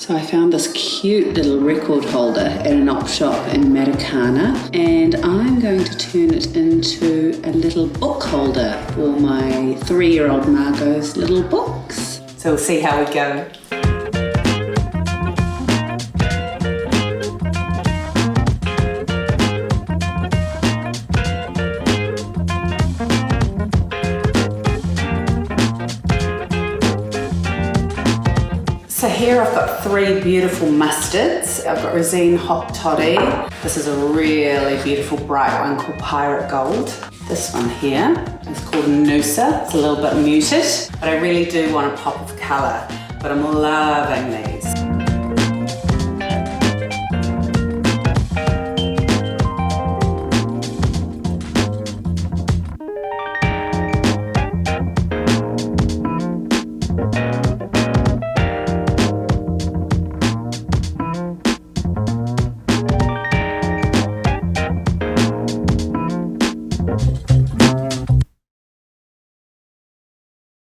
So I found this cute little record holder at an op shop in Matakana, and I'm going to turn it into a little book holder for my 3-year-old Margot's little books. So we'll see how we go. So here I've got 3 beautiful mustards. I've got Resene Hot Toddy. This is a really beautiful bright one called Pirate Gold. This one here is called Noosa. It's a little bit muted, but I really do want a pop of colour. But I'm loving these.